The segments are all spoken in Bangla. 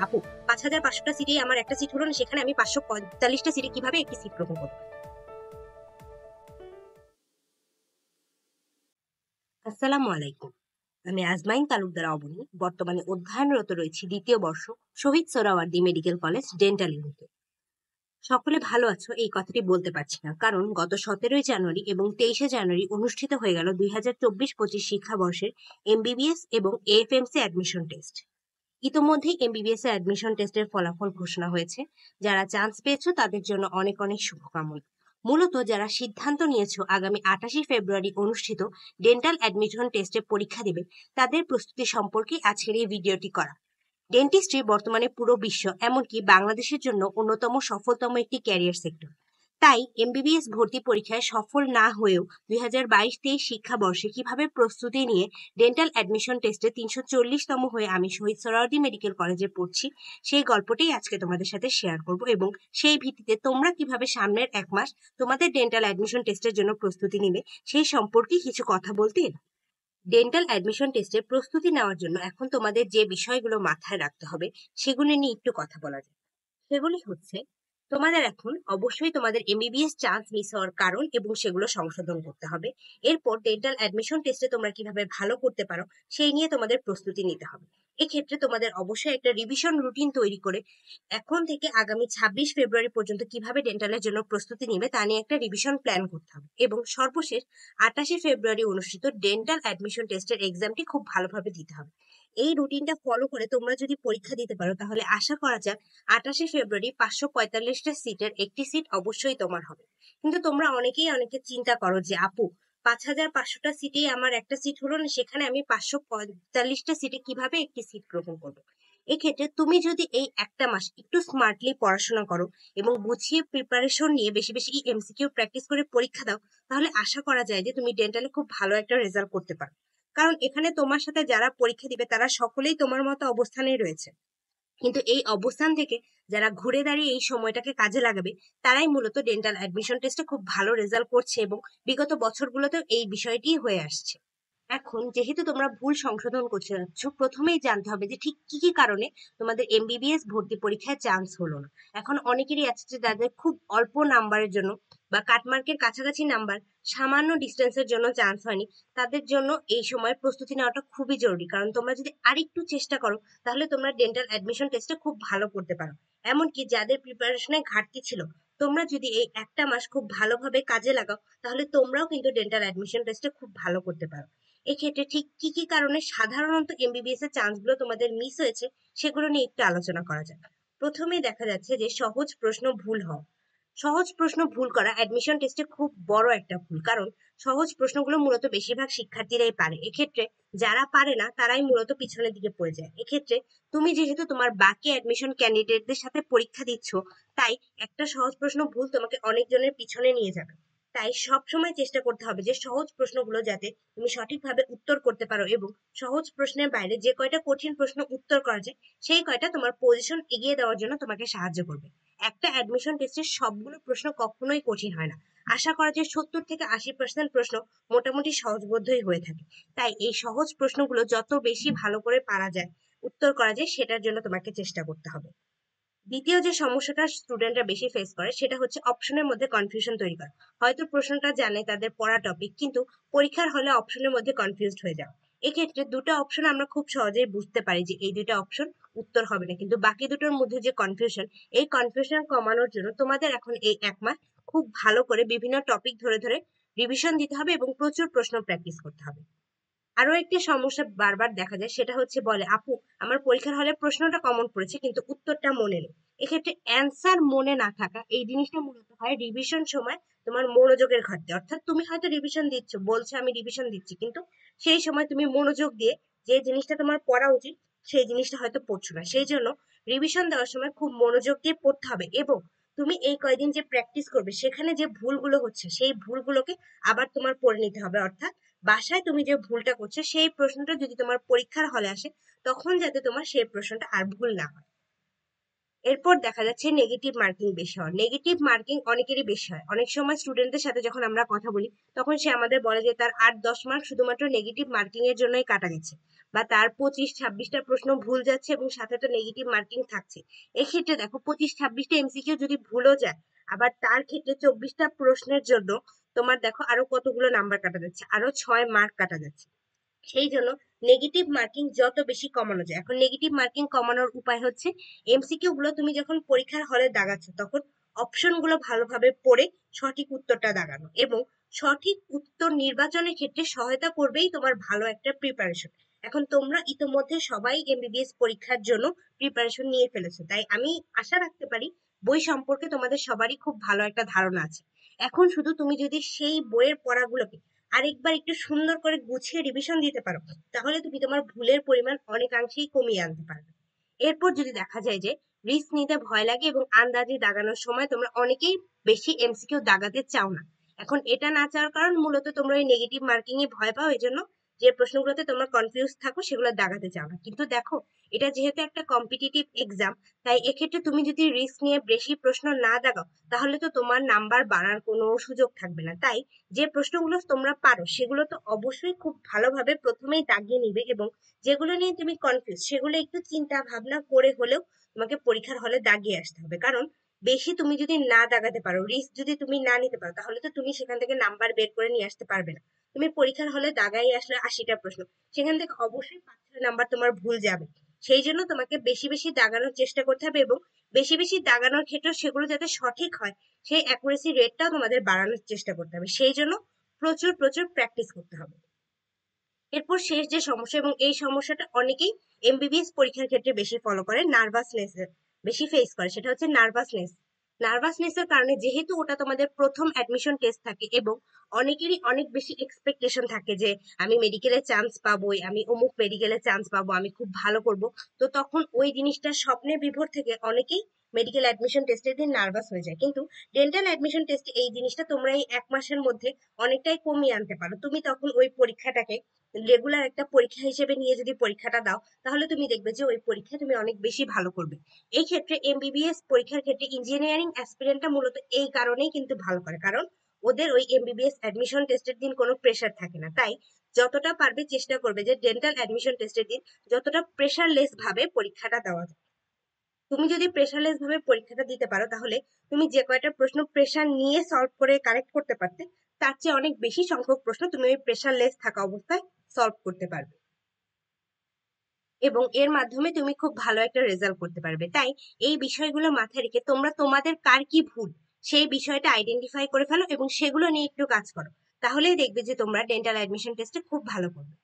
আপু, 5,500টা সিটেই আমার একটা সিট হলো না, সেখানে আমি 545টা সিটে কিভাবে একটি সিট গ্রহণ করবো? আসসালামু আলাইকুম। আমি আজমাইন তালুকদার অবনী, বর্তমানে অধ্যয়নরত রয়েছি দ্বিতীয় বর্ষ Shaheed Suhrawardy medical college dental ইউনিটে। সকলে ভালো আছো এই কথাটি বলতে পারছি না, কারণ গত 17ই জানুয়ারি এবং 23শে জানুয়ারি অনুষ্ঠিত হয়ে গেল 2024-25 শিক্ষাবর্ষের এমবিবিএস এবং এএফএমসি অ্যাডমিশন টেস্ট। ইতোমধ্যেই এমবিবিএস এর অ্যাডমিশন টেস্টের ফলাফল ঘোষণা হয়েছে। যারা চান্স পেয়েছো তাদের জন্য অনেক অনেক শুভকামনা। মূলত যারা সিদ্ধান্ত নিয়েছো আগামী 28শে ফেব্রুয়ারি অনুষ্ঠিত ডেন্টাল অ্যাডমিশন টেস্টে পরীক্ষা দেবে, তাদের প্রস্তুতি সম্পর্কে আজকের এই ভিডিওটি করা। ডেন্টিস্ট্রি বর্তমানে পুরো বিশ্ব, এমনকি বাংলাদেশের জন্য অন্যতম সফলতম একটি ক্যারিয়ার সেক্টর। তাই এমবিবিএস ভর্তি পরীক্ষায় সফল না হয়েও 2022-23 শিক্ষাবর্ষে কিভাবে প্রস্তুতি নিয়ে ডেন্টাল অ্যাডমিশন টেস্টে 340তম হয়ে আমি শহীদ সোহরাওয়ার্দী মেডিকেল কলেজে পড়ছি, সেই গল্পটাই আজকে তোমাদের সাথে শেয়ার করব, এবং সেই ভিত্তিতে তোমরা কিভাবে সামনের 1 মাস তোমাদের ডেন্টাল অ্যাডমিশন টেস্টের জন্য প্রস্তুতি নিবে সেই সম্পর্কে কিছু কথা বলতে এলাম। ডেন্টাল অ্যাডমিশন টেস্টের প্রস্তুতি নেওয়ার জন্য এখন তোমাদের যে বিষয়গুলো মাথায় রাখতে হবে সেগুলো নিয়ে একটু কথা বলা যায়। সেগুলি হচ্ছে, তোমাদের এখন অবশ্যই তোমাদের এমবিবিএস চান্স মিস হওয়ার কারণ এবং সেগুলো সংশোধন করতে হবে। এরপর ডেন্টাল অ্যাডমিশন টেস্টে তোমরা কিভাবে ভালো করতে পারো সেই নিয়ে তোমাদের প্রস্তুতি নিতে হবে। এক্ষেত্রে তোমাদের অবশ্যই একটা রিভিশন রুটিন তৈরি করে এখন থেকে আগামী 26 ফেব্রুয়ারি পর্যন্ত কিভাবে ডেন্টালের জন্য প্রস্তুতি নিবে তা নিয়ে একটা রিভিশন প্ল্যান করতে হবে, এবং সর্বশেষ 28শে ফেব্রুয়ারি অনুষ্ঠিত ডেন্টাল অ্যাডমিশন টেস্টের এক্সামটি খুব ভালোভাবে দিতে হবে। এই রুটিনটা ফলো করে তোমরা যদি পরীক্ষা দিতে পারো তাহলে আশা করা যায় 28শে ফেব্রুয়ারি 545টা সিটের একটি সিট অবশ্যই তোমার হবে। কিন্তু তোমরা অনেকেই অনেকে চিন্তা করো যে আপু, 5,500টা সিটেই আমার একটা সিট হলো না, সেখানে আমি 545টা সিটে কিভাবে একটি সিট গ্রহণ করবো? এক্ষেত্রে তুমি যদি এই একটা মাস একটু স্মার্টলি পড়াশোনা করো এবং গুছিয়ে প্রিপারেশন নিয়ে বেশি বেশি এমসিকিউ প্র্যাকটিস করে পরীক্ষা দাও, তাহলে আশা করা যায় যে তুমি ডেন্টালে খুব ভালো একটা রেজাল্ট করতে পারো। কারণ এখানে তোমার সাথে যারা পরীক্ষা দিবে তারা সকলেই তোমার মতো অবস্থানেই রয়েছে, কিন্তু এই অবস্থান থেকে যারা ঘুরে দাঁড়িয়ে এই সময়টাকে কাজে লাগাবে তারাই মূলত ডেন্টাল অ্যাডমিশন টেস্টে খুব ভালো রেজাল্ট করছে, এবং বিগত বছরগুলোতেও এই বিষয়টি হয়ে আসছে। এখন যেহেতু তোমরা ভুল সংশোধন করতে যাচ্ছ, প্রথমেই জানতে হবে যে ঠিক কি কি কারণে তোমাদের এমবিবিএস ভর্তি পরীক্ষায় চান্স হলো না। এখন অনেকেরই আছে যে যাদের খুব অল্প নাম্বারের জন্য বা কাটমার্কের কাছাকাছি নাম্বার, সামান্য ডিস্টেন্সের জন্য চান্স হয়নি। তাদের জন্য এই সময় প্রস্তুতি নেওয়াটা খুবই জরুরি, কারণ তোমরা যদি আরেকটু চেষ্টা করো তাহলে তোমরা ডেন্টাল অ্যাডমিশন টেস্টে খুব ভালো করতে পারো। এমনকি যাদের প্রিপারেশনে ঘাটতি ছিল, তোমরা যদি এই একটা মাস খুব ভালোভাবে কাজে লাগাও তাহলে তোমরাও কিন্তু ডেন্টাল অ্যাডমিশন টেস্টে খুব ভালো করতে পারো। এক্ষেত্রে ঠিক কি কি কারণে সাধারণত এমবিবিএস এর চান্স গুলো তোমাদের মিস হয়েছে সেগুলো নিয়ে একটু আলোচনা করা যাক। প্রথমেই দেখা যাচ্ছে যে সহজ প্রশ্ন ভুল হওয়া। সহজ প্রশ্ন ভুল করা অ্যাডমিশন টেস্টে খুব বড় একটা ভুল, কারণ সহজ প্রশ্নগুলো মূলত বেশিরভাগ শিক্ষার্থীরাই পারে। এক্ষেত্রে যারা পারে না তারাই মূলত পিছনের দিকে পড়ে যায়। এক্ষেত্রে তুমি যেহেতু তোমার বাকি অ্যাডমিশন ক্যান্ডিডেটদের সাথে পরীক্ষা দিচ্ছ, তাই একটা সহজ প্রশ্ন ভুল তোমাকে অনেকজনের পিছনে নিয়ে যাবে। তাই সবসময় চেষ্টা করতে হবে যে সহজ প্রশ্নগুলো যাতে তুমি সঠিকভাবে উত্তর করতে পারো, এবং সহজ প্রশ্নের বাইরে যে কয়টা কঠিন প্রশ্ন উত্তর করা যায় সেই কয়টা তোমার পজিশন এগিয়ে দেওয়ার জন্য তোমাকে সাহায্য করবে। একটা অ্যাডমিশন টেস্টের সবগুলো প্রশ্ন কখনোই কঠিন হয় না। আশা করা যায় 70 থেকে 80% প্রশ্ন মোটামুটি সহজবোধ্যই হয়ে থাকে। তাই এই সহজ প্রশ্নগুলো যত বেশি ভালো করে পারা যায়, উত্তর করা যায়, সেটার জন্য তোমাকে চেষ্টা করতে হবে। দ্বিতীয় যে সমস্যাটা স্টুডেন্টরা বেশি ফেস করে সেটা হচ্ছে অপশনের মধ্যে কনফিউশন তৈরি করা। হয়তো প্রশ্নটা জানে তাদের পড়া টপিক, কিন্তু পরীক্ষার হলে অপশনের মধ্যে কনফিউজড হয়ে যাও। এক্ষেত্রে দুটো অপশন আমরা খুব সহজেই বুঝতে পারি যে এই দুটো অপশন উত্তর হবে না, কিন্তু বাকি দুটোর মধ্যে যে কনফিউশন, এই কনফিউশন কমানোর জন্য তোমাদের এখন এই 1 মাস খুব ভালো করে বিভিন্ন টপিক ধরে ধরে রিভিশন দিতে হবে এবং প্রচুর প্রশ্ন প্র্যাকটিস করতে হবে। আরো একটি সমস্যা বারবার দেখা যায়, সেটা হচ্ছে বলে আপু, আমার পরীক্ষার হলে প্রশ্নটা কমন পড়েছে কিন্তু উত্তরটা মনে নেই। এক্ষেত্রে অ্যান্সার মনে না থাকা, এই জিনিসটা মূলত হয় রিভিশন সময় তোমার মনোযোগের ঘাটতি। অর্থাৎ তুমি হয়তো রিভিশন দিচ্ছ, বলছো আমি রিভিশন দিচ্ছি, কিন্তু সেই সময় তুমি মনোযোগ দিয়ে যে জিনিসটা তোমার পড়া উচিত সেই জিনিসটা হয়তো পড়ছো না। সেই জন্য রিভিশন দেওয়ার সময় খুব মনোযোগ দিয়ে পড়তে হবে, এবং তুমি এই কয়দিন যে প্র্যাকটিস করবে সেখানে যে ভুলগুলো হচ্ছে সেই ভুলগুলোকে আবার তোমার পড়ে নিতে হবে। অর্থাৎ বাসায় তুমি যে ভুলটা করছো সেই প্রশ্নটা যদি তোমার পরীক্ষার হলে আসে তখন যাতে তোমার সেই প্রশ্নটা আর ভুল না হয়। এরপর দেখা যাচ্ছে নেগেটিভ মার্কিং বেশি হয়। নেগেটিভ মার্কিং অনেকেরই বেশি হয়। অনেক সময় স্টুডেন্টদের সাথে যখন আমরা কথা বলি তখন সে আমাদের বলে যে তার ৮-১০ মার্ক শুধুমাত্র নেগেটিভ মার্কিং এর জন্যই কাটা গেছে, বা তার ২৫-২৬টা প্রশ্ন ভুল যাচ্ছে এবং সাথে তো নেগেটিভ মার্কিং থাকছে। এক্ষেত্রে দেখো ২৫-২৬টা এমসিকিউ যদি ভুলও যায়, আবার তার ক্ষেত্রে ২৪টা প্রশ্নের জন্য তোমার দেখো আরো কতগুলো নাম্বার কাটা যাচ্ছে, আরো ৬ মার্ক কাটা যাচ্ছে। সেই জন্য নেগেটিভ মার্কিং যত বেশি কমানো যায়। এখন নেগেটিভ মার্কিং কমানোর উপায় হচ্ছে এমসিকিউ গুলো তুমি যখন পরীক্ষার হলে দাগাচ্ছ তখন অপশন গুলো ভালোভাবে পড়ে সঠিক উত্তরটা দাগানো, এবং সঠিক উত্তর নির্বাচনের ক্ষেত্রে সহায়তা করবেই তোমার ভালো একটা প্রিপারেশন। এখন তোমরা ইতোমধ্যে সবাই এমবিবিএস পরীক্ষার জন্য প্রিপারেশন নিয়ে ফেলেছো, তাই আমি আশা রাখতে পারি বই সম্পর্কে তোমাদের সবারই খুব ভালো একটা ধারণা আছে। এখন শুধু তুমি যদি সেই বইয়ের পড়াগুলোকে আরেকবার একটু সুন্দর করে গুছিয়ে রিভিশন দিতে পারো, তাহলে তুমি তোমার ভুলের পরিমাণ অনেকাংশেই কমিয়ে আনতে পারবে। এরপর যদি দেখা যায় যে রিস্ক নিতে ভয় লাগে এবং আন্দাজে দাগানোর সময় তোমরা অনেকেই বেশি এমসিকিউ দাগাতে চাও না। এখন এটা না চাওয়ার কারণ মূলত তোমরা ওই নেগেটিভ মার্কিং এ ভয় পাও, এই জন্য যে প্রশ্নগুলোতে তোমরা কনফিউজ থাকো সেগুলো দাগাতে চাও না। কিন্তু দেখো, এটা যেহেতু একটা কম্পিটিটিভ এক্সাম, তাই এক্ষেত্রে তুমি যদি রিস্ক নিয়ে বেশি প্রশ্ন না দাগাও তাহলে তো তোমার নাম্বার বাড়ার কোনো সুযোগ থাকবে না। তাই যে প্রশ্নগুলো তোমরা পারো সেগুলো তো অবশ্যই খুব ভালোভাবে প্রথমেই দাগিয়ে নিবে, এবং যেগুলো নিয়ে তুমি কনফিউজ সেগুলো একটু চিন্তা ভাবনা করে হলেও তোমাকে পরীক্ষার হলে দাগিয়ে আসতে হবে। কারণ বেশি তুমি যদি না দাগাতে পারো, রিস্ক যদি তুমি না নিতে পারো, তাহলে তো তুমি সেখান থেকে নাম্বার বের করে নিয়ে আসতে পারবে না। তুমি পরীক্ষার হলে দাগাই আসলে ৮০টা প্রশ্ন, সেখান থেকে অবশ্যই ৫-৬ নাম্বার তোমার ভুল যাবে। সেই জন্য তোমাকে বেশি বেশি দাগানোর চেষ্টা করতে হবে, এবং বেশি বেশি দাগানোর ক্ষেত্রে সেগুলো যাতে সঠিক হয় সেই অ্যাকুরেসি রেটটাও তোমাদের বাড়ানোর চেষ্টা করতে হবে। সেই জন্য প্রচুর প্রচুর প্র্যাকটিস করতে হবে। এরপর শেষ যে সমস্যা, এবং এই সমস্যাটা অনেকেই এমবিবিএস পরীক্ষার ক্ষেত্রে বেশি ফলো করে, নার্ভাসনেস বেশি ফেস করে, সেটা হচ্ছে নার্ভাসনেস। নার্ভাসনেসের কারণে যেহেতু ওটা তোমাদের প্রথম অ্যাডমিশন টেস্ট থাকে, এবং অনেকেরই অনেক বেশি এক্সপেকটেশন থাকে যে আমি মেডিকেলে চান্স পাবোই, আমি অমুক মেডিকেলে চান্স পাবো, আমি খুব ভালো করব। তো তখন ওই জিনিসটা স্বপ্নে বিভোর থেকে অনেকেই মেডিকেল অ্যাডমিশন টেস্টের দিন নার্ভাস হয়ে যায়। কিন্তু ডেন্টাল অ্যাডমিশন টেস্টে এই জিনিসটা তোমরা এই ১ মাসের মধ্যে অনেকটাই কমিয়ে আনতে পারো। তুমি তখন ওই পরীক্ষাটাকে রেগুলার একটা পরীক্ষা হিসেবে নিয়ে যদি পরীক্ষাটা দাও, তাহলে তুমি দেখবে যে ওই পরীক্ষায় তুমি অনেক বেশি ভালো করবে। এই ক্ষেত্রে এমবিবিএস পরীক্ষার ক্ষেত্রে ইঞ্জিনিয়ারিং অ্যাসপিরেন্টটা মূলত এই কারণেই কিন্তু ভালো করে, কারণ ওদের ওই এমবিবিএস অ্যাডমিশন টেস্টের দিন কোনো প্রেশার থাকে না। তাই যতটা পারবে চেষ্টা করবে যে ডেন্টাল অ্যাডমিশন টেস্টের দিন যতটা প্রেশারলেস ভাবে পরীক্ষাটা দেওয়া যায়। তুমি যদি প্রেশারলেস ভাবে পরীক্ষাটা দিতে পারো, তাহলে তুমি যে কয়টা প্রশ্ন প্রেশার নিয়ে সলভ করে কারেক্ট করতে পারতে, তার চেয়ে অনেক বেশি সংখ্যক প্রশ্ন তুমি ওই প্রেশারলেস থাকা অবস্থায় সলভ করতে পারবে, এবং এর মাধ্যমে তুমি খুব ভালো একটা রেজাল্ট করতে পারবে। তাই এই বিষয়গুলো মাথায় রেখে তোমরা তোমাদের কার কি ভুল সেই বিষয়টা আইডেন্টিফাই করে ফেলো এবং সেগুলো নিয়ে একটু কাজ করো, তাহলেই দেখবে যে তোমরা ডেন্টাল অ্যাডমিশন টেস্টে খুব ভালো করবে।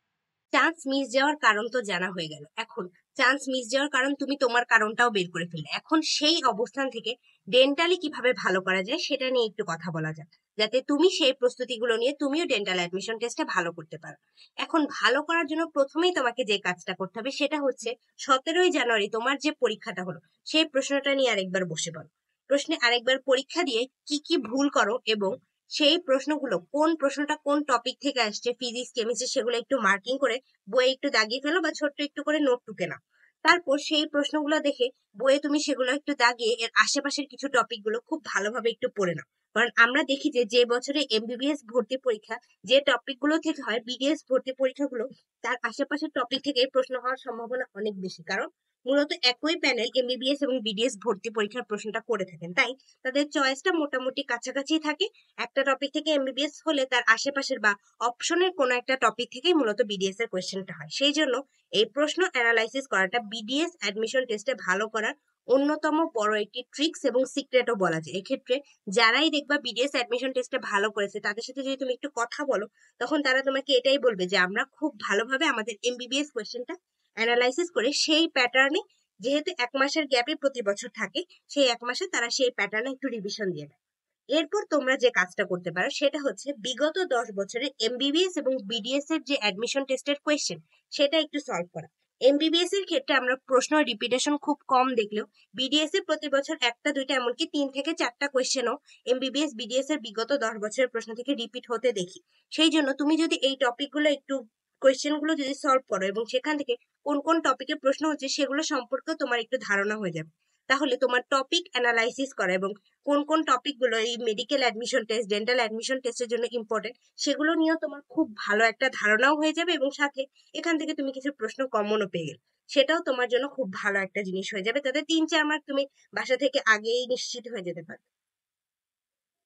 চান্স মিস যাওয়ার কারণ তো জানা হয়ে গেল। এখন চান্স মিস যাওয়ার কারণ তুমি তোমার কারণটাও বের করে ফেললে। এখন সেই অবস্থান থেকে ডেন্টালি কিভাবে ভালো করা যায় সেটা নিয়ে একটু কথা বলা যাক, যাতে তুমি সেই প্রস্তুতিগুলো নিয়ে তুমিও ডেন্টাল অ্যাডমিশন টেস্টে ভালো করতে পারো। এখন ভালো করার জন্য প্রথমেই তোমাকে যে কাজটা করতে হবে সেটা হচ্ছে ১৭ই জানুয়ারি তোমার যে পরীক্ষাটা হলো সেই প্রশ্নটা নিয়ে আরেকবার বসে পড়ো। প্রশ্নে আরেকবার পরীক্ষা দিয়ে কি কি ভুল করো, এবং সেই প্রশ্নগুলো কোন প্রশ্নটা কোন টপিক থেকে আসছে, ফিজিক্স কেমিস্ট্রি, সেগুলো একটু মার্কিং করে বইয়ে একটু দাগিয়ে ফেলো বা ছোট্ট একটু করে নোট টুকে নাও। তারপর সেই প্রশ্নগুলো দেখে বইয়ে তুমি সেগুলো একটু দাগিয়ে এর আশেপাশের কিছু টপিক গুলো খুব ভালোভাবে একটু পড়ে নাও। কারণ আমরা দেখি যে যে বছরে এমবিবিএস ভর্তি পরীক্ষা যে টপিক গুলো থেকে হয়, বিডিএস ভর্তি পরীক্ষাগুলো তার আশেপাশের টপিক থেকে প্রশ্ন হওয়ার সম্ভাবনা অনেক বেশি। কারণ মূলত একই প্যানেল এমবিবিএস এবং বিডিএস ভর্তি পরীক্ষার প্রশ্নটা করে থাকেন, তাই তাদের চয়েসটা মোটামুটি কাছাকাছি থাকে। একটা টপিক থেকে এমবিবিএস হলে তার আশেপাশের বা অপশনের কোনো একটা টপিক থেকেই মূলত বিডিএস এর কোয়েশ্চেনটা হয়। সেই জন্য এই প্রশ্ন অ্যানালাইসিস করাটা বিডিএস অ্যাডমিশন টেস্টে ভালো করার অন্যতম বড় একটি ট্রিক্স এবং সিক্রেটও বলা যায়। এক্ষেত্রে যারাই দেখবা বিডিএস অ্যাডমিশন টেস্টে ভালো করেছে তাদের সাথে যদি তুমি একটু কথা বলো, তখন তারা তোমাকে এটাই বলবে যে আমরা খুব ভালোভাবে আমাদের এমবিবিএস কোয়েশ্চেনটা অ্যানালাইসিস করে সেই প্যাটার্নে, যেহেতু ১ মাসের গ্যাপে প্রতি বছর থাকে, সেই ১ মাসে তারা সেই প্যাটার্নে একটু রিভিশন দিয়ে দেয়। এরপর তোমরা যে কাজটা করতে পারো সেটা হচ্ছে বিগত ১০ বছরের এমবিবিএস এবং বিডিএস এর যে অ্যাডমিশন টেস্টের কোয়েশ্চেন সেটা একটু সলভ করা। এমবিবিএস এর ক্ষেত্রে আমরা প্রশ্ন রিপিটেশন খুব কম দেখলেও বিডিএস এর প্রতি বছর একটা দুইটা এমনকি ৩ থেকে ৪টা কোয়েশ্চেনও এমবিবিএস বিডিএস এর বিগত ১০ বছরের প্রশ্ন থেকে রিপিট হতে দেখি। সেই জন্য তুমি যদি এই টপিকগুলো একটু কোয়েশ্চেন গুলো যদি সলভ করো এবং সেখান থেকে কোন কোন টপিকের প্রশ্ন হচ্ছে সেগুলো সম্পর্কে তোমার একটু ধারণা হয়ে যাবে। তাহলে তোমার টপিক অ্যানালাইসিস করা এবং কোন কোন টপিকগুলো এই medical admission test, dental admission টেস্টের জন্য ইম্পর্টেন্ট, সেগুলো নিয়েও তোমার খুব ভালো একটা ধারণাও হয়ে যাবে এবং সাথে এখান থেকে তুমি কিছু প্রশ্ন কমনও পেয়ে গেলে, সেটাও তোমার জন্য খুব ভালো একটা জিনিস হয়ে যাবে। তাতে 3-4 মার্ক তুমি বাসা থেকে আগেই নিশ্চিত হয়ে যেতে পারবে।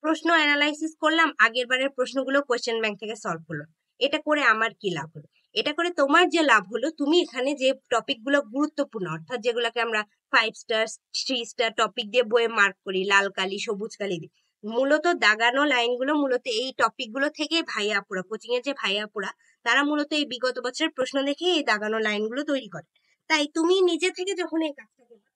প্রশ্ন অ্যানালাইসিস করলাম, আগের বারের প্রশ্নগুলো কোয়েশ্চেন ব্যাংক থেকে সলভ করলাম, এটা করে আমার কি লাভ হলো? এটা করে তোমার যে লাভ হলো, তুমি এখানে যে টপিকগুলো গুরুত্বপূর্ণ, অর্থাৎ যেগুলোকে আমরা 5 স্টার 3 স্টার টপিক দিয়ে বইয়ে মার্ক করি লাল কালি সবুজ কালি দিয়ে, মূলত দাগানো লাইনগুলো মূলত এই টপিকগুলো থেকে ভাইয়া আপুরা, কোচিং এর যে ভাইয়া আপুরা, তারা মূলত এই বিগত বছরের প্রশ্ন দেখে এই দাগানো লাইনগুলো তৈরি করে। তাই তুমি নিজে থেকে যখন এই কাজটা করবে,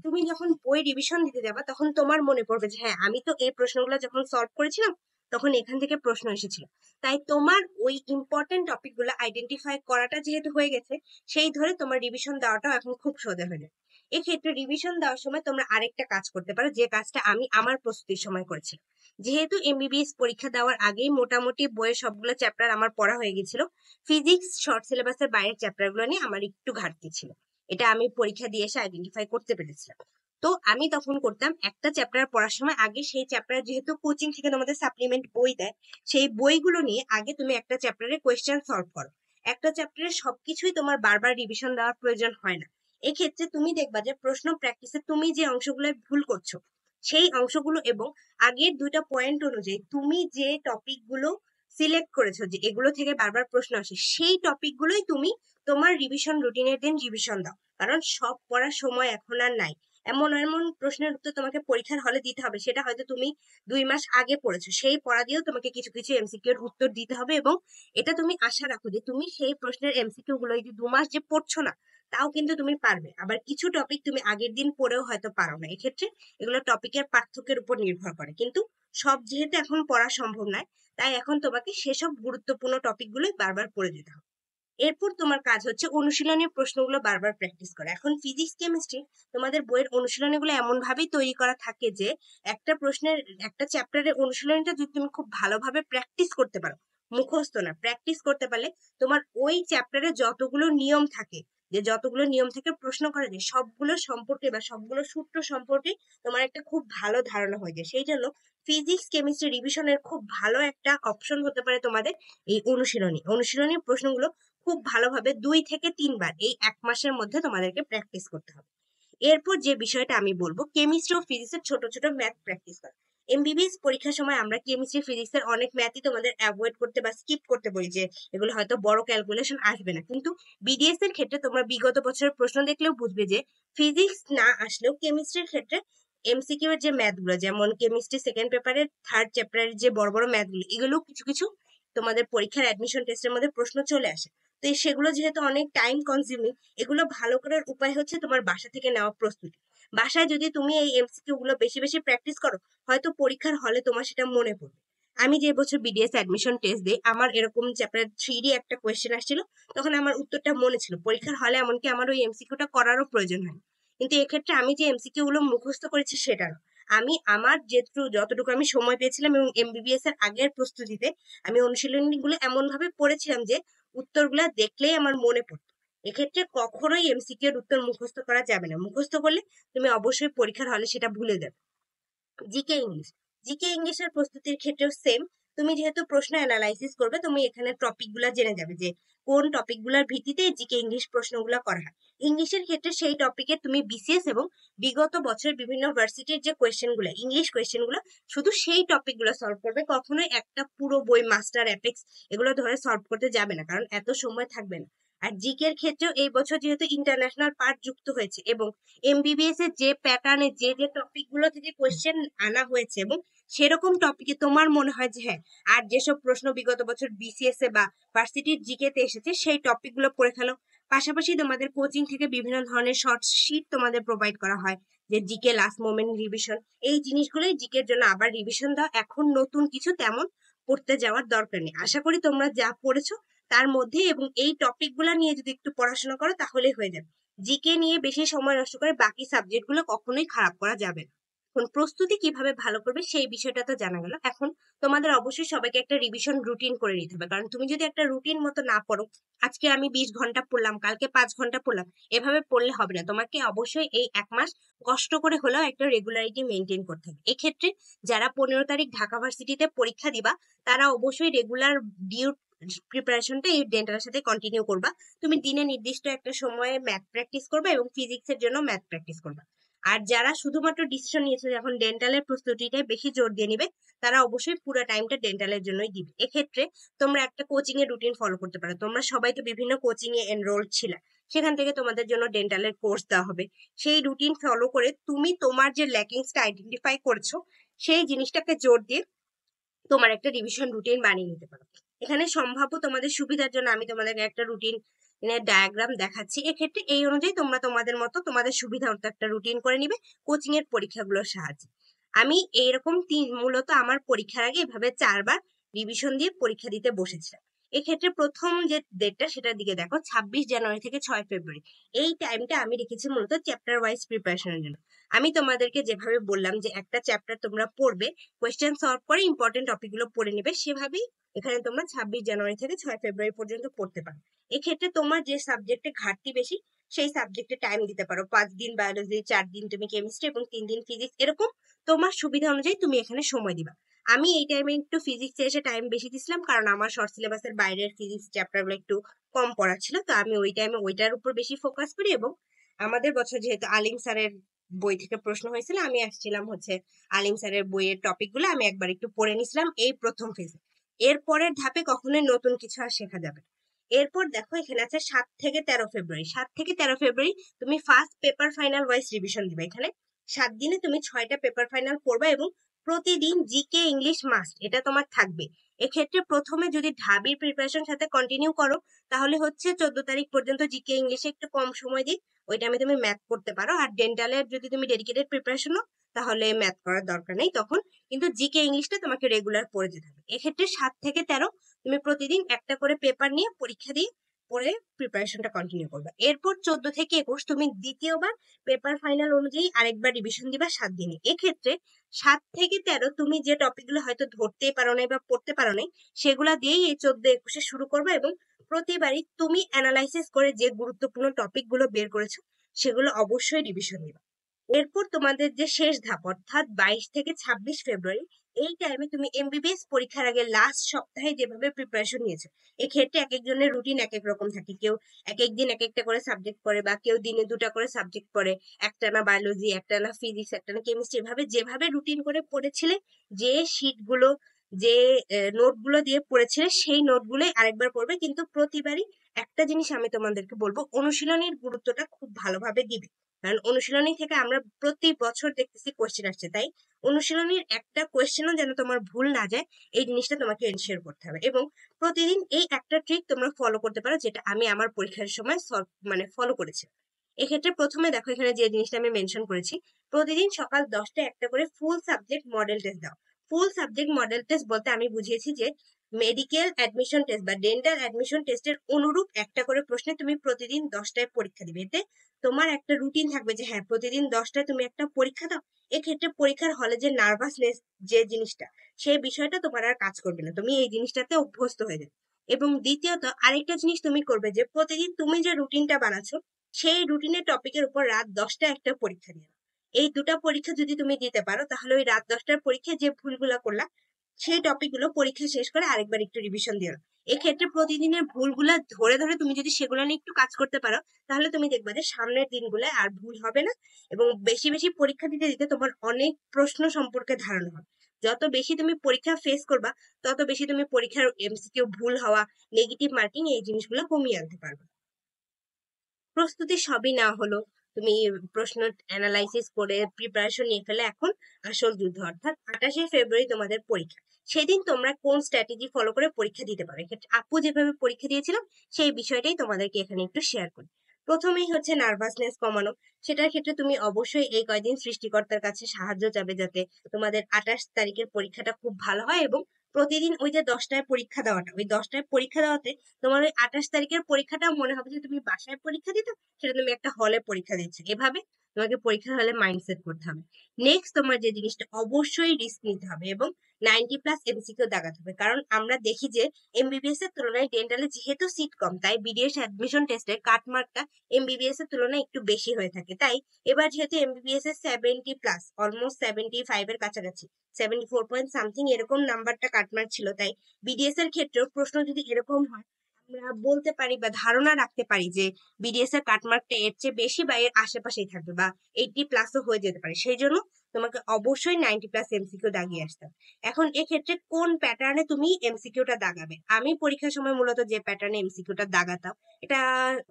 তুমি যখন বই রিভিশন দিতে যাবা, তখন তোমার মনে পড়বে যে হ্যাঁ, আমি তো এই প্রশ্নগুলো যখন সলভ করেছিলাম তখন এখান থেকে প্রশ্ন এসেছিল। তাই তোমার ওই ইম্পর্টেন্ট টপিকগুলো আইডেন্টিফাই করাটা যেহেতু হয়ে গেছে, সেই ধরে তোমার রিভিশন দেওয়াটাও এখন খুব সোজা হয়ে যাবে। এক্ষেত্রে রিভিশন দেওয়ার সময় তোমরা আরেকটা কাজ করতে পারো, যে কাজটা আমি আমার প্রস্তুতির সময় করেছিলাম। যেহেতু এমবিবিএস পরীক্ষা দেওয়ার আগেই মোটামুটি বইয়ের সবগুলো চ্যাপ্টার আমার পড়া হয়ে গেছিল, ফিজিক্স শর্ট সিলেবাসের বাইরের চ্যাপ্টারগুলো নিয়ে আমার একটু ঘাটতি ছিল, এটা আমি পরীক্ষা দিয়ে এসে আইডেন্টিফাই করতে পেরেছিলাম। তো আমি তখন করতাম, একটা চ্যাপ্টার পড়ার সময় আগে সেই চ্যাপ্টার, যেহেতু কোচিং থেকে তোমাদের সাপ্লিমেন্ট বই দেয়, সেই বইগুলো নিয়ে আগে তুমি একটা চ্যাপ্টারের কোয়েশ্চেন সলভ করো। একটা চ্যাপ্টারের সবকিছুই তোমার বারবার রিভিশন দেওয়ার প্রয়োজন হয় না। এক্ষেত্রে তুমি দেখবা যে প্রশ্ন প্র্যাকটিসে তুমি যে অংশগুলো ভুল করছো, সেই অংশগুলো এবং আগের 2টা পয়েন্ট অনুযায়ী তুমি যে টপিকগুলো সিলেক্ট করেছো যে এগুলো থেকে বারবার প্রশ্ন আসে, সেই টপিকগুলোই তুমি তোমার রিভিশন রুটিনের দিন রিভিশন দাও। কারণ সব পড়ার সময় এখন আর নাই। এমন এমন প্রশ্নের উত্তর তোমাকে পরীক্ষার হলে দিতে হবে, সেটা হয়তো তুমি 2 মাস আগে পড়েছো, সেই পড়া দিয়েও তোমাকে কিছু কিছু এমসিকিউ এর উত্তর দিতে হবে। এবং এটা তুমি আশা রাখো যে তুমি সেই প্রশ্নের এমসিকিউ গুলো এই যে 2 মাস যে পড়ছো না, তাও কিন্তু তুমি পারবে। আবার কিছু টপিক তুমি আগের দিন পড়েও হয়তো পারো না, এক্ষেত্রে এগুলো টপিকের পার্থক্যের উপর নির্ভর করে। কিন্তু সব যেহেতু এখন পড়া সম্ভব নয়, তাই এখন তোমাকে সেসব গুরুত্বপূর্ণ টপিকগুলোই বারবার পড়ে যেতে হবে। এরপর তোমার কাজ হচ্ছে অনুশীলনী প্রশ্নগুলো বারবার প্র্যাকটিস করা। এখন ফিজিক্স কেমিস্ট্রি তোমাদের বইয়ের অনুশীলনীগুলো এমন ভাবেই তৈরি করা থাকে যে একটা প্রশ্নের, একটা চ্যাপ্টারের অনুশীলনীটা যদি তুমি খুব ভালোভাবে প্র্যাকটিস করতে পারো, মুখস্থ না, প্র্যাকটিস করতে পারলে তোমার ওই চ্যাপ্টারে যতগুলো নিয়ম থাকে, যে যতগুলো নিয়ম থেকে প্রশ্ন করা যায়, সবগুলো সম্পর্কে বা সবগুলো সূত্র সম্পর্কে তোমার একটা খুব ভালো ধারণা হয়ে যায়। সেই জন্য ফিজিক্স কেমিস্ট্রি রিভিশনের খুব ভালো একটা অপশন হতে পারে তোমাদের এই অনুশীলনী। অনুশীলনী প্রশ্নগুলো খুব ভালোভাবে 2 থেকে 3 বার এই 1 মাসের মধ্যে তোমাদেরকে প্র্যাকটিস করতে হবে। এরপর যে বিষয়টা আমি বলবো, কেমিস্ট্রি ও ফিজিক্সের ছোট ছোট ম্যাথ প্র্যাকটিস করা। এমবিবিএস পরীক্ষার সময় আমরা কেমিস্ট্রি ফিজিক্সের অনেক ম্যাথই তোমাদের অ্যাভয়েড করতে বা স্কিপ করতে বলি, যে এগুলো হয়তো বড় ক্যালকুলেশন আসবে না। কিন্তু বিডিএস এর ক্ষেত্রে তোমরা বিগত বছরের প্রশ্ন দেখলেও বুঝবে যে ফিজিক্স না আসলেও কেমিস্ট্রির ক্ষেত্রে এমসিকিউ এর যে ম্যাথগুলো, যেমন কেমিস্ট্রি সেকেন্ড পেপারের 3rd চ্যাপ্টারের যে বড় বড় ম্যাথগুলো, এগুলো কিছু কিছু তোমাদের পরীক্ষার অ্যাডমিশন টেস্টের মধ্যে প্রশ্ন চলে আসে। তো সেগুলো যেহেতু অনেক টাইম কনজিউমিং, এগুলো ভালো করার উপায় হচ্ছে তোমার বাসা থেকে নেওয়া প্রস্তুতি। বাসায় যদি তুমি এই এমসিকিউ গুলো বেশি বেশি প্র্যাকটিস করো, হয়তো পরীক্ষার হলে তোমার সেটা মনে পড়বে। আমি যে বছর বিডিএস অ্যাডমিশন টেস্ট দিই, আমার এরকম চ্যাপ্টার 3 একটা কোয়েশ্চেন আসছিল, তখন আমার উত্তরটা মনে ছিল। পরীক্ষার হলে এমনকি আমার ওই এমসিকিউটা করারও প্রয়োজন হয়। কিন্তু এক্ষেত্রে আমি যে এমসিকিউ গুলো মুখস্থ করেছি সেটা না, আমি আমার যতটুকু আমি সময় পেয়েছিলাম এবং এমবিবিএস এর আগের প্রস্তুতিতে আমি অনুশীলনীগুলো এমন ভাবে পড়েছিলাম যে উত্তরগুলা দেখলেই আমার মনে পড়তো। এক্ষেত্রে কখনোই এমসিকিউ এর উত্তর মুখস্থ করা যাবে না। মুখস্থ করলে তুমি অবশ্যই পরীক্ষার হলে সেটা ভুলে যাবে। জিকে ইংলিশ, জিকে ইংলিশের প্রস্তুতির ক্ষেত্রেও সেম। তুমি যেহেতু প্রশ্ন অ্যানালাইসিস করবে, তুমি এখানে টপিক গুলা জেনে যাবে যে কোন টপিক গুলার ভিত্তিতে জিকে ইংলিশ প্রশ্নগুলো করা হয়। ইংলিশের ক্ষেত্রে সেই টপিকে তুমি বিসিএস এবং বিগত বছরের বিভিন্ন ভার্সিটির যে কোয়েশ্চেন গুলো, ইংলিশ কোয়েশ্চেন গুলো, শুধু সেই টপিক গুলো সলভ করবে। কখনোই একটা পুরো বই মাস্টার অ্যাপেক্স এগুলো ধরে সলভ করতে যাবে না, কারণ এত সময় থাকবে না। আর জিকে এর ক্ষেত্রেও এই বছর যেহেতু ইন্টারন্যাশনাল পার্ট যুক্ত হয়েছে এবং এমবিবিএস এর যে প্যাটার্নে যে যে টপিক গুলো থেকে কোয়েশ্চেন আনা হয়েছে, এবং সেরকম টপিকে তোমার মনে হয় যে হ্যাঁ, আর যেসব প্রশ্ন বিগত বছর বিসিএস এ বা ভার্সিটির জিকে তে এসেছে সেই টপিক গুলো পড়ে ফেলো। পাশাপাশি তোমাদের কোচিং থেকে বিভিন্ন ধরনের শর্ট শিট তোমাদের প্রোভাইড করা হয়, যে জিকে লাস্ট মোমেন্ট রিভিশন, এই জিনিসগুলোই জিকের জন্য আবার রিভিশন দাও। এখন নতুন কিছু তেমন পড়তে যাওয়ার দরকার নেই। আশা করি তোমরা যা পড়েছো তার মধ্যে এবং এই টপিক গুলা নিয়ে যদি একটু পড়াশোনা করো তাহলেই হয়ে যাবে। জিকে নিয়ে বেশি সময় নষ্ট করে বাকি সাবজেক্ট গুলো কখনোই খারাপ করা যাবে না। এখন প্রস্তুতি কিভাবে ভালো করবে সেই বিষয়টা তো জানা গেল। এখন তোমাদের অবশ্যই সবাইকে একটা রিভিশন রুটিন করে নিতে হবে, কারণ তুমি যদি একটা রুটিন মতো না পড়ো, আজকে আমি 20 ঘন্টা পড়লাম, কালকে 5 ঘন্টা পড়লাম, এভাবে পড়লে হবে না। তোমাকে অবশ্যই এই 1 মাস কষ্ট করে হলেও একটা রেগুলারিটি মেনটেন করতে হবে। এক্ষেত্রে যারা 15 তারিখ ঢাকা ভার্সিটিতে পরীক্ষা দিবা, তারা অবশ্যই রেগুলার ডিউ প্রিপারেশনটা এই ডেন্টালের সাথে কন্টিনিউ করবা। তুমি দিনে নির্দিষ্ট একটা সময়ে ম্যাথ প্র্যাকটিস করবা এবং ফিজিক্সের জন্য ম্যাথ প্র্যাকটিস করবা। আর যারা শুধুমাত্র ডিসিশন নিয়েছে যে এখন ডেন্টালের প্রস্তুতিটাই বেশি জোর দিয়ে নিবে, তারা অবশ্যই পুরো টাইমটা ডেন্টালের জন্যই দিবে। এক্ষেত্রে তোমরা একটা কোচিং এর রুটিন ফলো করতে পারো। তোমরা সবাই তো বিভিন্ন কোচিং এ এনরোল ছিলে, সেখান থেকে তোমাদের জন্য ডেন্টালের কোর্স দেওয়া হবে। সেই রুটিন ফলো করে তুমি তোমার যে ল্যাকিংসটা আইডেন্টিফাই করছো, সেই জিনিসটাকে জোর দিয়ে তোমার একটা রিভিশন রুটিন বানিয়ে নিতে পারো। এখানে সম্ভাব্য তোমাদের সুবিধার জন্য আমি তোমাদেরকে একটা রুটিন ডায়াগ্রাম দেখাচ্ছি। এক্ষেত্রে এই অনুযায়ী তোমরা তোমাদের মতো তোমাদের সুবিধা মতো একটা রুটিন করে নিবে কোচিং এর পরীক্ষাগুলোর সাহায্যে। আমি এইরকম মূলত আমার পরীক্ষার আগে এভাবে 4 বার রিভিশন দিয়ে পরীক্ষা দিতে বসেছিলাম। এক্ষেত্রে প্রথম যে ডেটটা সেটার দিকে দেখো, 26 জানুয়ারি থেকে 6 ফেব্রুয়ারি। এই টাইমটা আমি রেখেছি মূলত চ্যাপ্টার ওয়াইজ প্রিপারেশনের জন্য। আমি তোমাদেরকে যেভাবে বললাম যে একটা চ্যাপ্টার তোমরা পড়বে, কোয়েশ্চেন সলভ করে ইম্পর্টেন্ট টপিকগুলো পড়ে নেবে, সেভাবেই এখানে তোমরা 26 জানুয়ারি থেকে 6 ফেব্রুয়ারি পর্যন্ত পড়তে পারো। এক্ষেত্রে তোমার যে সাবজেক্টে ঘাটতি বেশি, সেই সাবজেক্টে টাইম দিতে পারো। 5 দিন বায়োলজি, 4 দিন তুমি কেমিস্ট্রি এবং 3 দিন ফিজিক্স, এরকম তোমার সুবিধা অনুযায়ী তুমি এখানে সময় দিবা। আমি এই টাইমে একটু ফিজিক্সে এসে টাইম বেশি দিছিলাম, কারণ আমার শর্ট সিলেবাসের বাইরের ফিজিক্স চ্যাপ্টারগুলো একটু কম পড়া ছিল, তো আমি ওই টাইমে ওইটার উপর বেশি ফোকাস করি। এবং আমাদের বছর যেহেতু আলিম স্যারের বই থেকে প্রশ্ন হয়েছিল, আমি আসছিলাম হচ্ছে আলিম স্যারের বইয়ের টপিকগুলো আমি একবার একটু পড়ে নিছিলাম এই প্রথম ফেজে। এরপরের ধাপে কখনোই নতুন কিছু আর শেখা যাবে না। এরপর দেখো এখানে আছে 7 থেকে 13 ফেব্রুয়ারি। 7 থেকে 13 ফেব্রুয়ারি তুমি first paper final wise revision দিবে। এখানে 7 দিনে তুমি 6টা পেপার ফাইনাল পড়বা এবং প্রতিদিন জিকে ইংলিশ মাস্ট, এটা তোমার থাকবে। এক্ষেত্রে প্রথমে যদি ঢাবির প্রিপারেশন সাথে কন্টিনিউ করো, তাহলে হচ্ছে 14 তারিখ পর্যন্ত জিকে ইংলিশে একটু কম সময় দিই, ওই টাইমে তুমি ম্যাথ করতে পারো। আর ডেন্টালের যদি তুমি ডেডিকেটেড প্রিপারেশন নাও, তাহলে ম্যাথ করার দরকার নেই, তখন কিন্তু জিকে ইংলিশটা তোমাকে রেগুলার পড়ে যেতে হবে। এক্ষেত্রে 7 থেকে 13 তুমি প্রতিদিন একটা করে পেপার নিয়ে পরীক্ষা দিয়ে পরে প্রিপারেশনটা কন্টিনিউ করবে। এরপর 14 থেকে 21 তুমি দ্বিতীয়বার পেপার ফাইনাল অনুযায়ী আরেকবার রিভিশন দিবা 7 দিনে। এক্ষেত্রে 7 থেকে 13 তুমি যে টপিকগুলো হয়তো ধরতেই পারো নাই বা পড়তে পারো নাই, সেগুলা দিয়েই এই 14-21 শুরু করবে এবং প্রতিবারই তুমি অ্যানালাইসিস করে যে গুরুত্বপূর্ণ টপিকগুলো বের করেছো, সেগুলো অবশ্যই রিভিশন দিবা। এরপর তোমাদের যে শেষ ধাপ, অর্থাৎ 22 থেকে 26 ফেব্রুয়ারি, এই টাইমে তুমি এমবিবিএস পরীক্ষার আগে লাস্ট সপ্তাহে যেভাবে প্রিপারেশন নিয়েছো, এক্ষেত্রে এক একজনের রুটিন এক এক রকম থাকে। কেউ এক একদিন এক একটা করে সাবজেক্ট পড়ে, বা কেউ দিনে 2টা করে সাবজেক্ট পড়ে, একটানা বায়োলজি, একটানা ফিজিক্স, একটানা কেমিস্ট্রি, এভাবে যেভাবে রুটিন করে পড়েছিলে, যে শিটগুলো যে নোটগুলো দিয়ে পড়েছিলে, সেই নোটগুলোই আরেকবার পড়বে। কিন্তু প্রতিবারই একটা জিনিস আমি তোমাদেরকে বলবো, অনুশীলনীর গুরুত্বটা খুব ভালোভাবে দিবে, কারণ অনুশীলনী থেকে আমরা প্রতি বছর দেখতেছি কোয়েশ্চেন আসছে, তাই অনুশীলনীর একটা কোয়েশ্চেনও যেন তোমার ভুল না যায়, এই জিনিসটা তোমাকে এনশিওর করতে হবে। এবং প্রতিদিন এই একটা ট্রিক তোমরা ফলো করতে পারো, যেটা আমি আমার পরীক্ষার সময় ফলো করেছি। এক্ষেত্রে প্রথমে দেখো এখানে যে জিনিসটা আমি মেনশন করেছি, প্রতিদিন সকাল 10টায় একটা করে ফুল সাবজেক্ট মডেল টেস্ট দাও। ফুল সাবজেক্ট মডেল টেস্ট বলতে আমি বুঝিয়েছি যে মেডিকেল অ্যাডমিশন টেস্ট বা ডেন্টাল অ্যাডমিশন টেস্টের অনুরূপ একটা করে প্রশ্নে তুমি প্রতিদিন 10টায় পরীক্ষা দিবে। এতে তোমার একটা রুটিন থাকবে যে হ্যাঁ, প্রতিদিন 10টায় তুমি একটা পরীক্ষা দাও। এক্ষেত্রে পরীক্ষার হলে যে নার্ভাসনেস যে জিনিসটা, সেই বিষয়টা তোমার আর কাজ করবে না, তুমি এই জিনিসটাতে অভ্যস্ত হয়ে যাবে। এবং দ্বিতীয়ত আরেকটা জিনিস তুমি করবে যে প্রতিদিন তুমি যে রুটিনটা বানাচ্ছো, সেই রুটিনের টপিকের উপর রাত 10টায় একটা পরীক্ষা দিও। এই দুটা পরীক্ষা যদি তুমি দিতে পারো, তাহলে ওই রাত 10টার পরীক্ষায় যে ভুলগুলা করলা, সেই টপিকগুলো পরীক্ষা শেষ করে আরেকবার একটু রিভিশন দিও। এক্ষেত্রে প্রতিদিনের ভুলগুলা ধরে ধরে তুমি যদি সেগুলো নিয়ে একটু কাজ করতে পারো, তাহলে তুমি দেখবে যে সামনের দিনগুলো আর ভুল হবে না। এবং বেশি বেশি পরীক্ষা দিতে দিতে তোমার অনেক প্রশ্ন সম্পর্কে ধারণা হবে। যত বেশি তুমি পরীক্ষা ফেস করবা, তত বেশি তুমি পরীক্ষার এমসিকিউ ভুল হওয়া, নেগেটিভ মার্কিং, এই জিনিসগুলো কমিয়ে আনতে পারবে। প্রস্তুতি সবই না হলো, তুমি প্রশ্ন অ্যানালাইসিস করে প্রিপারেশন নিয়ে ফেলে, এখন আসল যুদ্ধ, অর্থাৎ 28 ফেব্রুয়ারি তোমাদের পরীক্ষা। সেদিন তোমরা কোন স্ট্র্যাটেজি ফলো করে পরীক্ষা দিতে পারো, এক্ষেত্রে আপু যেভাবে পরীক্ষা দিয়েছিলাম সেই বিষয়টাই তোমাদেরকে এখানে একটু শেয়ার করি। প্রথমেই হচ্ছে নার্ভাসনেস কমানো। সেটার ক্ষেত্রে তুমি অবশ্যই এই কয়দিন সৃষ্টিকর্তার কাছে সাহায্য চাবে, যাতে তোমাদের 28 তারিখের পরীক্ষাটা খুব ভালো হয়। এবং প্রতিদিন ওই যে 10টায় পরীক্ষা দেওয়াটা, ওই 10টায় পরীক্ষা দেওয়াতে তোমার ওই 28 তারিখের পরীক্ষাটা মনে হবে যে তুমি বাসায় পরীক্ষা দিতে, সেটা তুমি একটা হলে পরীক্ষা দিচ্ছ। এভাবে তোমাকে পরীক্ষার হলে মাইন্ডসেট করতে হবে। নেক্সট তোমার যে জিনিসটা, অবশ্যই রিস্ক নিতে হবে এবং 90+ এমসিকিউ দাগাতে হবে। কারণ আমরা দেখি যে এমবিবিএস এর তুলনায় ডেন্টালে যেহেতু সিট কম, তাই বিডিএস অ্যাডমিশন টেস্টের কাটমার্কটা এমবিবিএস এর তুলনায় একটু বেশি হয়ে থাকে। তাই এবার যেহেতু এমবিবিএস এর 70+, অলমোস্ট 75 এর কাছাকাছি, 74 পয়েন্ট সামথিং এরকম নাম্বারটা কাটমার্ক ছিল, তাই বিডিএস এর ক্ষেত্রেও প্রশ্ন যদি এরকম হয়, আমরা বলতে পারি বা ধারণা রাখতে পারি যে বিডিএস এর কাটমার্কটা এর চেয়ে বেশি বা এর আশেপাশেই থাকবে বা 80+ও হয়ে যেতে পারে। সেই জন্য তোমাকে অবশ্যই 90+ এমসিকিউ দাগিয়ে আসতে হবে। এখন এক্ষেত্রে কোন প্যাটার্নে তুমি এমসিকিউটা দাগাবে? আমি পরীক্ষার সময় মূলত যে প্যাটার্নে এমসিকিউটা দাগাতাম, এটা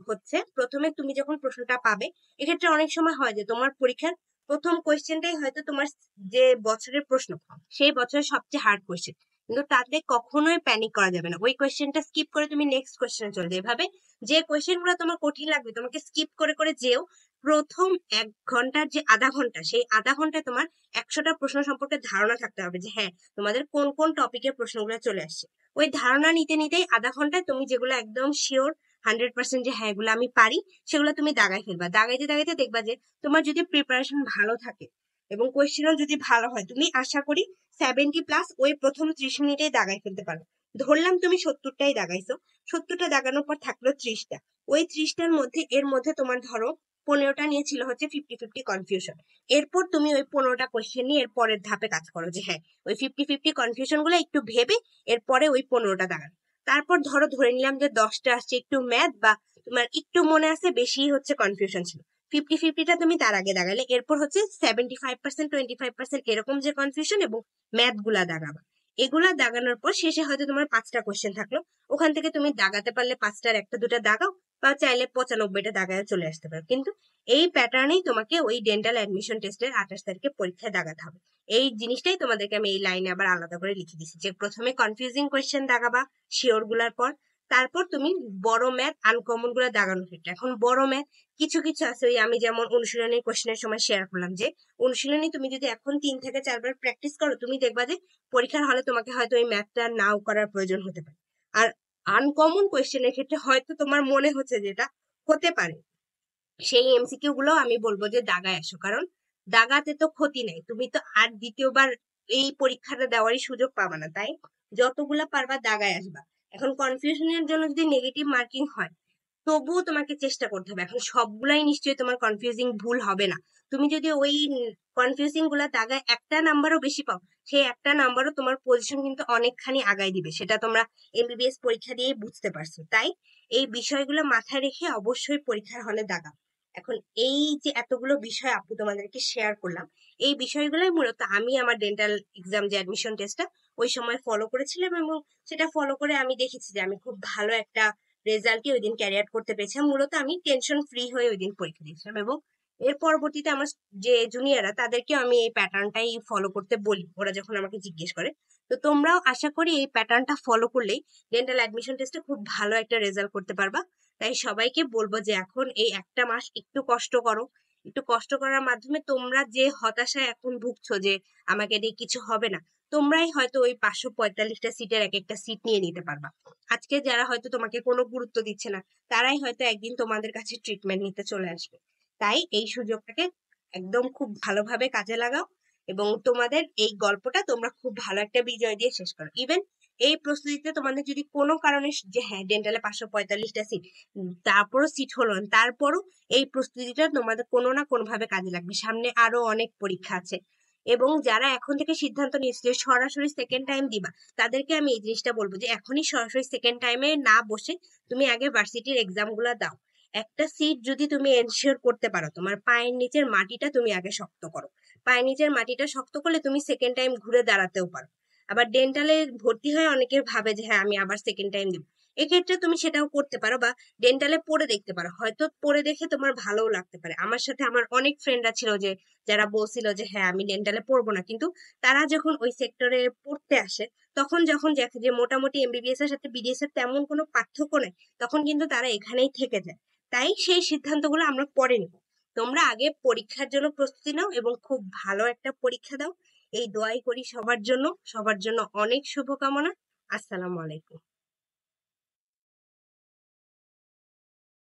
হচ্ছে প্রথমে তুমি যখন প্রশ্নটা পাবে, এক্ষেত্রে অনেক সময় হয় যে তোমার পরীক্ষার প্রথম কোয়েশ্চেনটাই হয়তো তোমার যে বছরের প্রশ্ন, সেই বছরের সবচেয়ে হার্ড কোয়েশ্চেন, কিন্তু তাতে কখনোই প্যানিক করা যাবে না। ওই কোয়েশ্চেনটা স্কিপ করে তুমি নেক্সট কোয়েশ্চেনে চলে যাবে। এভাবে যে কোয়েশ্চেনগুলো তোমার কঠিন লাগবে তোমাকে স্কিপ করে করে যেও প্রথম 1 ঘন্টার যে আধা ঘন্টা, সেই আধা ঘন্টায় তোমার 100টা প্রশ্ন সম্পর্কে ধারণা থাকতে হবে যে হ্যাঁ তোমাদের কোন কোন টপিকের প্রশ্নগুলো চলে আসছে। ওই ধারণা নিতে নিতেই আধা ঘন্টায় তুমি যেগুলো একদম শিওর 100% যে হ্যাঁ এগুলো আমি পারি, সেগুলো তুমি দাগাই ফেলবা। দাগাইতে দাগাইতে দেখবা যে তোমার যদি প্রিপারেশন ভালো থাকে এবং কোয়েশ্চেনও যদি ভালো হয়, তুমি আশা করি 70+ ওই প্রথম 30 মিনিটেই দাগাই ফেলতে পারো। ধরলাম তুমি 70টাই দাগাইছো, 70টা দাগানোর পর থাকলো 30টা। ওই 30টার মধ্যে এর মধ্যে তোমার ধরো 15টা নিয়েছিল হচ্ছে 50-50 কনফিউশন। এরপর তুমি ওই 15টা কোয়েশ্চেন নিয়ে এর পরের ধাপে কাজ করো যে হ্যাঁ ওই 50-50 কনফিউশন গুলো একটু ভেবে এরপরে ওই 15টা দাগানো। তারপর ধরে নিলাম যে 10টা আসছে একটু ম্যাথ বা তোমার একটু মনে আছে বেশি হচ্ছে কনফিউশন ছিল, 50-50টা তুমি তার আগে দাগালে। এরপর হচ্ছে 75%, 25% এরকম যে কনফিউশন এবং ম্যাথ গুলা দাগাবা। এগুলা দাগানোর পর শেষে হয়তো তোমার 5টা কোয়েশ্চেন থাকলো, ওখান থেকে তুমি দাগাতে পারলে 5টার 1-2টা দাগাও বা চাইলে 95টা দাগায় চলে আসতে পারো। কিন্তু এই প্যাটার্নেই তোমাকে ওই ডেন্টাল অ্যাডমিশন টেস্টের 28 তারিখে পরীক্ষায় দাগাতে হবে। এই জিনিসটাই তোমাদেরকে আমি এই লাইনে আবার আলাদা করে লিখে দিচ্ছি যে প্রথমে কনফিউজিং কোয়েশ্চেন দাগাবা শিওর গুলার পর, তারপর তুমি বড় ম্যাথ আনকমন গুলা দাগানোর ক্ষেত্রে। এখন বড় ম্যাথ কিছু কিছু আছে, ওই আমি যেমন অনুশীলনী কোশ্চেনের সময় শেয়ার করলাম যে অনুশীলনী তুমি যদি এখন 3 থেকে 4 বার প্র্যাকটিস করো, তুমি দেখবা যে পরীক্ষার হলে তোমাকে হয়তো ওই ম্যাথটা নাও করার প্রয়োজন হতে পারে। আর আনকমন কোয়েশ্চেনের ক্ষেত্রে হয়তো তোমার মনে হচ্ছে যেটা হতে পারে, সেই এমসিকিউ গুলো আমি বলবো যে দাগায় আসো। কারণ দাগাতে তো ক্ষতি নেই, তুমি তো আর দ্বিতীয়বার এই পরীক্ষাটা দেওয়ারই সুযোগ পাবা না, তাই যতগুলা পারবা দাগায় আসবা। এখন কনফিউশনের জন্য যদি নেগেটিভ মার্কিং হয়, তবুও তোমাকে চেষ্টা করতে হবে। এখন সবগুলাই নিশ্চয়ই তোমার কনফিউজিং ভুল হবে না। তুমি যদি ওই কনফিউজিং গুলা দাগায় একটা নাম্বারও বেশি পাও, সেই একটা নাম্বারও তোমার পজিশন কিন্তু অনেকখানি আগায় দিবে। সেটা তোমরা এমবিবিএস পরীক্ষা দিয়ে বুঝতে পারছো। তাই এই বিষয়গুলো মাথায় রেখে অবশ্যই পরীক্ষার হলে দাগাও। এখন এই যে এতগুলো বিষয় আপু তোমাদেরকে শেয়ার করলাম, এই বিষয়গুলোই মূলত আমি আমার ডেন্টাল এক্সাম যে অ্যাডমিশন টেস্টটা ওই সময় ফলো করেছিলাম এবং সেটা ফলো করে আমি দেখেছি যে আমি খুব ভালো একটা রেজাল্টই ওই দিন ক্যারি আউট করতে পেরেছিলাম। মূলত আমি টেনশন ফ্রি হয়ে ওই দিন পরীক্ষা দিয়েছিলাম এবং এর পরবর্তীতে আমার যে জুনিয়ররা তাদেরকে আমি এই প্যাটার্নটাই ফলো করতে বলি ওরা যখন আমাকে জিজ্ঞেস করে। তো তোমরাও আশা করি এই প্যাটার্নটা ফলো করলেই ডেন্টাল অ্যাডমিশন টেস্টে খুব ভালো একটা রেজাল্ট করতে পারবা। তাই সবাইকে বলবো যে এখন এই একটা মাস একটু কষ্ট করো। একটু কষ্ট করার মাধ্যমে তোমরা যে হতাশায় এখন ভুগছো যে আমাকে দিয়ে কিছু হবে না, তোমরাই হয়তো ওই 545টা সিটের এক একটা সিট নিয়ে নিতে পারবা। আজকে যারা হয়তো তোমাকে কোনো গুরুত্ব দিচ্ছে না, তারাই হয়তো একদিন তোমাদের কাছে ট্রিটমেন্ট নিতে চলে আসবে। তাই এই সুযোগটাকে একদম খুব ভালোভাবে কাজে লাগাও এবং তোমাদের এই গল্পটা তোমরা খুব ভালো একটা বিজয় দিয়ে শেষ করো। ইভেন এই প্রস্তুতিতে তোমাদের যদি কোনো কারণে যে হ্যাঁ ডেন্টালে 545টা সিট, তারপরও সিট হলো না, তারপরও এই প্রস্তুতিটা তোমাদের কোনো না কোনো ভাবে কাজে লাগবে। সামনে আরো অনেক পরীক্ষা আছে এবং যারা এখন থেকে সিদ্ধান্ত নিয়েছে যে সরাসরি সেকেন্ড টাইম দিবা, তাদেরকে আমি এই জিনিসটা বলবো যে এখনই সরাসরি সেকেন্ড টাইমে না বসে তুমি আগে ভার্সিটির এক্সাম গুলা দাও। একটা সিট যদি তুমি এনশিওর করতে পারো, তোমার পায়ের নিচের মাটিটা তুমি আগে শক্ত করো। পায়ের নিচের মাটিটা শক্ত করলে তুমি সেকেন্ড টাইম ঘুরে দাঁড়াতেও পারো। আবার ডেন্টালে ভর্তি হয়ে অনেকের ভাবে যে হ্যাঁ আমি আবার সেকেন্ড টাইম দিব, এক্ষেত্রে তুমি সেটাও করতে পারো বা ডেন্টালে পড়ে দেখতে পারো, হয়তো পড়ে দেখে তোমার ভালোও লাগতে পারে। আমার সাথে আমার অনেক ফ্রেন্ডরা ছিল যে যারা বলছিল যে হ্যাঁ আমি ডেন্টালে পড়বো না, কিন্তু তারা যখন ওই সেক্টরে পড়তে আসে তখন যখন দেখে যে মোটামুটি এমবিবিএস এর সাথে বিডিএস এর তেমন কোনো পার্থক্য নেই, তখন কিন্তু তারা এখানেই থেকে যায়। তাই সেই সিদ্ধান্তগুলো আমরা পরে নিব। তোমরা আগে পরীক্ষার জন্য প্রস্তুতি নাও এবং খুব ভালো একটা পরীক্ষা দাও। এই দোয়াই করি সবার জন্য। সবার জন্য অনেক শুভকামনা। আসসালামু আলাইকুম।